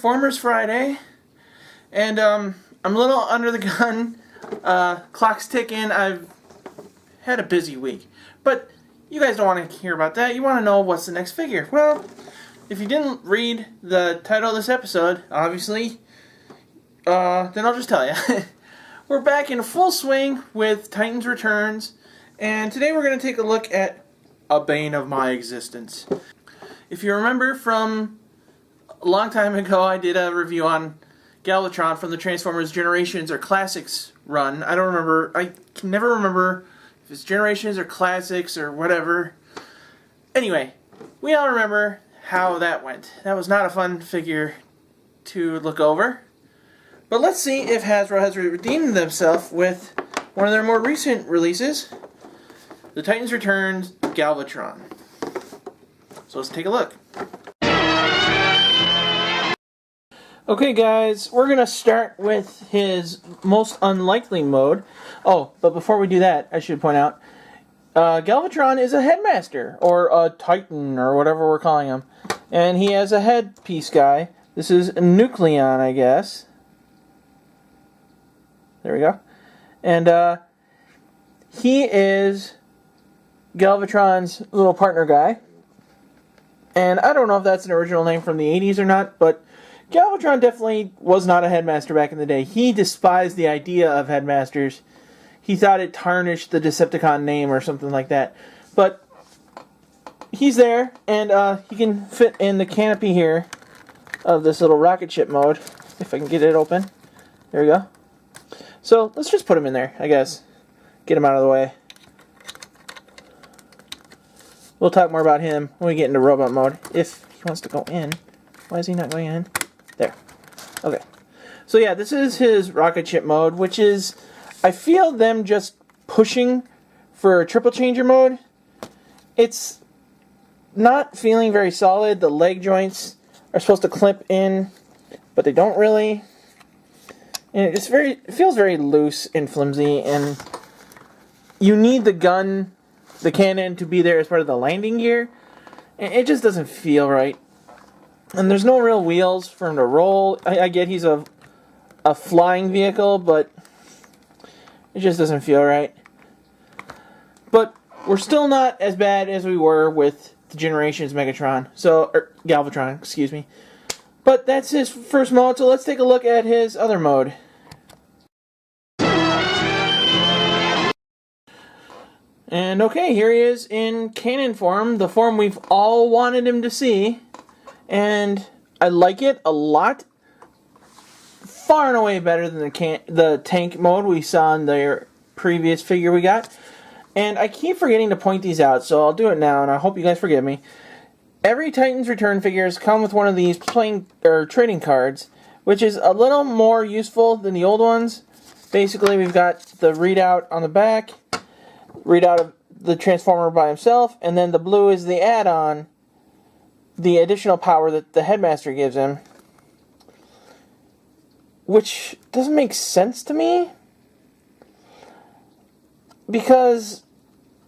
Transformers Friday, and I'm a little under the gun. Clock's ticking. I've had a busy week, but you guys don't want to hear about that. You want to know what's the next figure. Well, if you didn't read the title of this episode, obviously, then I'll just tell you. We're back in full swing with Titans Returns, and today we're going to take a look at a bane of my existence. If you remember from a long time ago, I did a review on Galvatron from the Transformers Generations or Classics run. I don't remember. I can never remember if it's Generations or Classics or whatever. Anyway, we all remember how that went. That was not a fun figure to look over. But let's see if Hasbro has redeemed themselves with one of their more recent releases, the Titans Returns Galvatron. So let's take a look. Okay guys, we're going to start with his most unlikely mode. Oh, but before we do that, I should point out, Galvatron is a headmaster, or a titan, or whatever we're calling him. And he has a headpiece guy. This is Nucleon, I guess. There we go. And he is Galvatron's little partner guy. And I don't know if that's an original name from the 80s or not, but Galvatron definitely was not a headmaster back in the day. He despised the idea of headmasters. He thought it tarnished the Decepticon name or something like that. But he's there, and he can fit in the canopy here of this little rocket ship mode, if I can get it open. There we go. So let's just put him in there, I guess. Get him out of the way. We'll talk more about him when we get into robot mode, if he wants to go in. Why is he not going in? There. Okay. So yeah, this is his rocket ship mode, which is, I feel them just pushing for a triple changer mode. It's not feeling very solid. The leg joints are supposed to clip in, but they don't really. And it feels very loose and flimsy, and you need the gun, the cannon, to be there as part of the landing gear. And it just doesn't feel right. And there's no real wheels for him to roll. I get he's a flying vehicle, but it just doesn't feel right. But we're still not as bad as we were with the Generations Megatron. Or Galvatron, excuse me. But that's his first mode, so let's take a look at his other mode. And okay, here he is in Canaan Form, the form we've all wanted him to see. And I like it a lot. Far and away better than the tank mode we saw in the previous figure we got. And I keep forgetting to point these out, so I'll do it now, and I hope you guys forgive me. Every Titans Return figures come with one of these trading cards, which is a little more useful than the old ones. Basically, we've got the readout on the back, readout of the Transformer by himself, and then the blue is the add-on, the additional power that the Headmaster gives him, which doesn't make sense to me, because,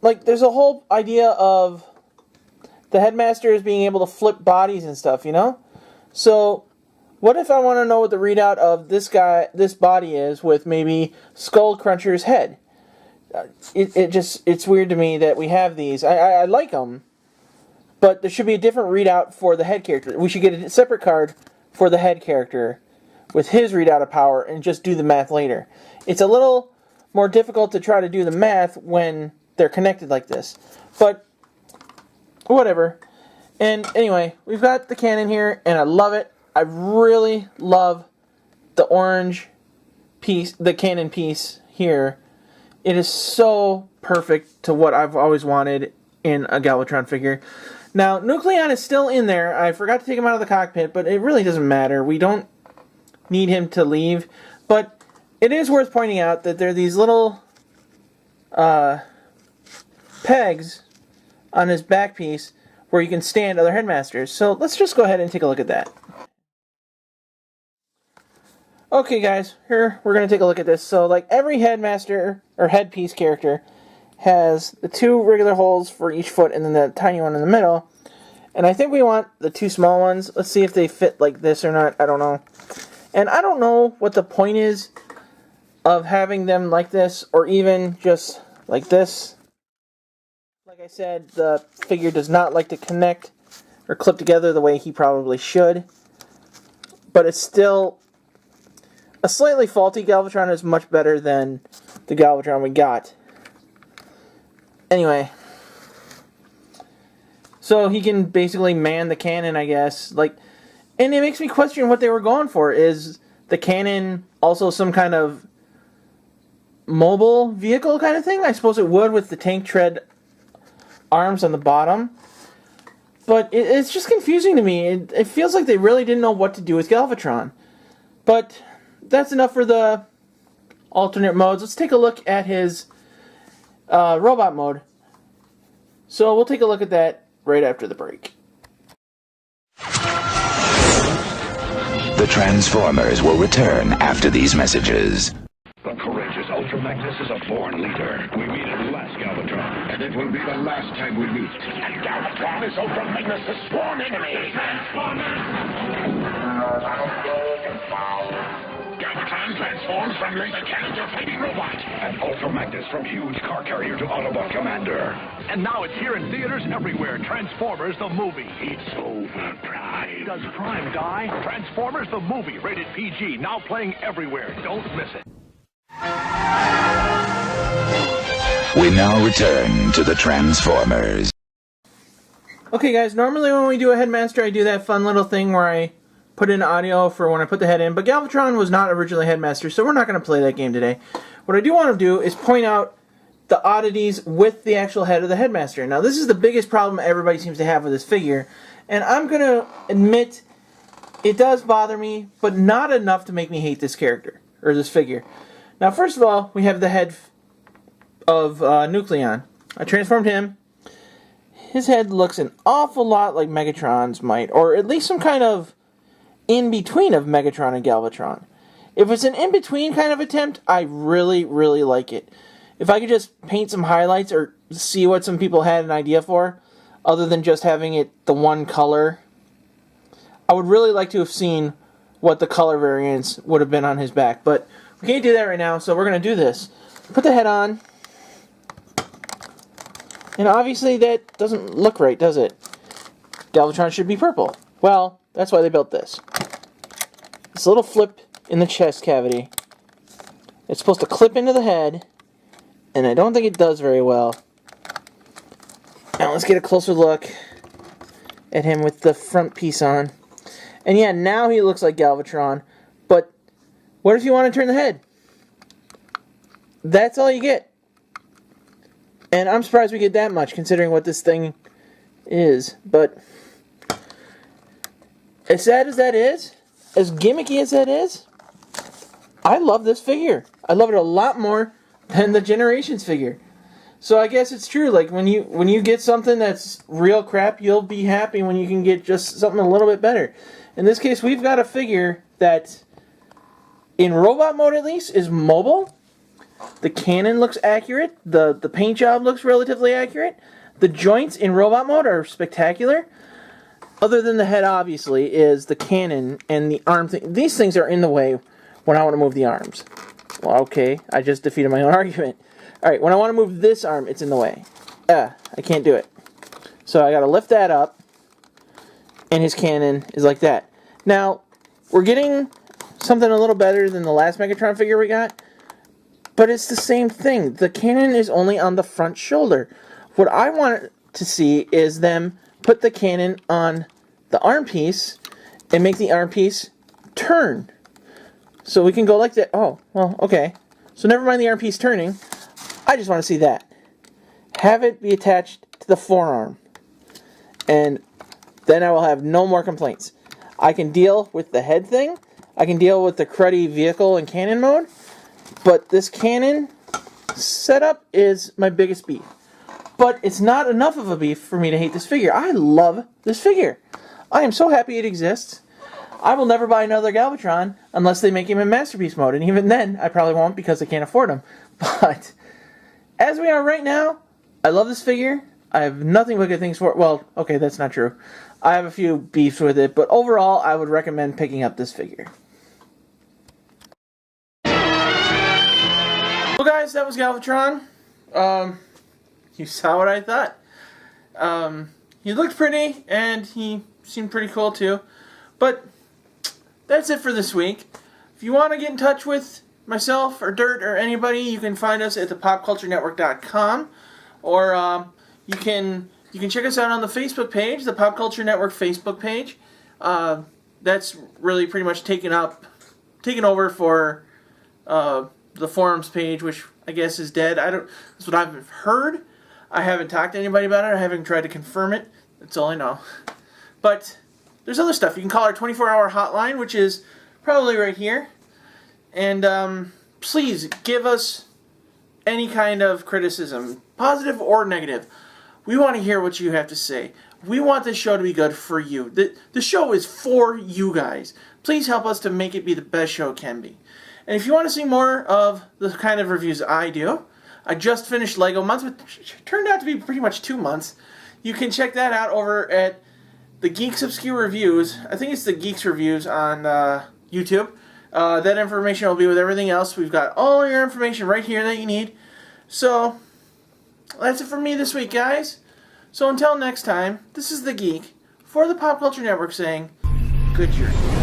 like, there's a whole idea of the Headmaster is being able to flip bodies and stuff, you know? So, what if I want to know what the readout of this body is with maybe Skull Cruncher's head? It's weird to me that we have these. I like them, but there should be a different readout for the head character. We should get a separate card for the head character with his readout of power and just do the math later. It's a little more difficult to try to do the math when they're connected like this, but whatever. And anyway, we've got the cannon here, and I love it. I really love the orange piece, the cannon piece here. It is so perfect to what I've always wanted in a Galvatron figure. Now, Nucleon is still in there. I forgot to take him out of the cockpit, but it really doesn't matter. We don't need him to leave. But it is worth pointing out that there are these little pegs on his back piece where you can stand other headmasters. So let's just go ahead and take a look at that. Okay guys, here we're going to take a look at this. So like every headmaster or headpiece character has the two regular holes for each foot and then the tiny one in the middle. And I think we want the two small ones. Let's see if they fit like this or not. I don't know. And I don't know what the point is of having them like this, or even just like this. Like I said, the figure does not like to connect or clip together the way he probably should. But it's still a slightly faulty Galvatron. Is much better than the Galvatron we got. Anyway, so he can basically man the cannon, I guess. Like, and it makes me question what they were going for. Is the cannon also some kind of mobile vehicle kind of thing? I suppose it would, with the tank tread arms on the bottom. But it's just confusing to me. It feels like they really didn't know what to do with Galvatron. But that's enough for the alternate modes. Let's take a look at his robot mode. So we'll take a look at that right after the break. The Transformers will return after these messages. The courageous Ultra Magnus is a born leader. We meet at last, Galvatron. And it will be the last time we meet. And Galvatron is Ultra Magnus' sworn enemy. Galvatron transforms from laser cannon to fighting robot. And Ultra Magnus from huge car carrier to Autobot commander. And now it's here in theaters everywhere. Transformers the movie. It's over, Prime. Does Prime die? Transformers the movie, rated PG, now playing everywhere. Don't miss it. We now return to the Transformers. Okay guys, normally when we do a Headmaster I do that fun little thing where I put in audio for when I put the head in, but Galvatron was not originally Headmaster, so we're not going to play that game today. What I do want to do is point out the oddities with the actual head of the Headmaster. Now this is the biggest problem everybody seems to have with this figure, and I'm going to admit it does bother me, but not enough to make me hate this character, or this figure. Now first of all, we have the head of Nucleon. I transformed him. His head looks an awful lot like Megatron's might, or at least some kind of in-between of Megatron and Galvatron. If it's an in-between kind of attempt, I really, really like it. If I could just paint some highlights or see what some people had an idea for, other than just having it the one color, I would really like to have seen what the color variants would have been on his back. But we can't do that right now, so we're going to do this. Put the head on. And obviously that doesn't look right, does it? Galvatron should be purple. Well, that's why they built this. This little flip in the chest cavity. It's supposed to clip into the head, and I don't think it does very well. Now let's get a closer look at him with the front piece on. And yeah, now he looks like Galvatron, but what if you want to turn the head? That's all you get. And I'm surprised we get that much, considering what this thing is. But as sad as that is, as gimmicky as that is, I love this figure. I love it a lot more than the Generations figure. So I guess it's true. Like when you get something that's real crap, you'll be happy when you can get just something a little bit better. In this case, we've got a figure that, in robot mode at least, is mobile. The cannon looks accurate. The paint job looks relatively accurate. The joints in robot mode are spectacular. Other than the head, obviously, is the cannon and the arm thing. These things are in the way when I want to move the arms. Well, okay, I just defeated my own argument. Alright, when I want to move this arm, it's in the way. I can't do it. So I got to lift that up, and his cannon is like that. Now, we're getting something a little better than the last Megatron figure we got, but it's the same thing. The cannon is only on the front shoulder. What I want to see is them put the cannon on the arm piece and make the arm piece turn. So we can go like that. Oh, well, okay. So never mind the arm piece turning. I just want to see that. Have it be attached to the forearm. And then I will have no more complaints. I can deal with the head thing. I can deal with the cruddy vehicle and cannon mode. But this cannon setup is my biggest beef. But it's not enough of a beef for me to hate this figure. I love this figure. I am so happy it exists. I will never buy another Galvatron unless they make him in Masterpiece mode. And even then, I probably won't because I can't afford him. But as we are right now, I love this figure. I have nothing but good things for it. Well, okay, that's not true. I have a few beefs with it, but overall, I would recommend picking up this figure. Well, guys, that was Galvatron. You saw what I thought. He looked pretty, and he seemed pretty cool, too. But that's it for this week. If you want to get in touch with myself or Dirt or anybody, you can find us at thepopculturenetwork.com, or you can check us out on the Facebook page, the Pop Culture Network Facebook page. That's really pretty much taken over for the forums page, which I guess is dead. That's what I've heard. I haven't talked to anybody about it. I haven't tried to confirm it. That's all I know. But there's other stuff. You can call our 24-hour hotline, which is probably right here. And please give us any kind of criticism, positive or negative. We want to hear what you have to say. We want this show to be good for you. The show is for you guys. Please help us to make it be the best show it can be. And if you want to see more of the kind of reviews I do, I just finished Lego Months, which turned out to be pretty much 2 months. You can check that out over at the Geeks Obscure Reviews. I think it's the Geeks Reviews on YouTube. That information will be with everything else. We've got all your information right here that you need. So, that's it for me this week, guys. So until next time, this is the Geek for the Pop Culture Network saying, good journey.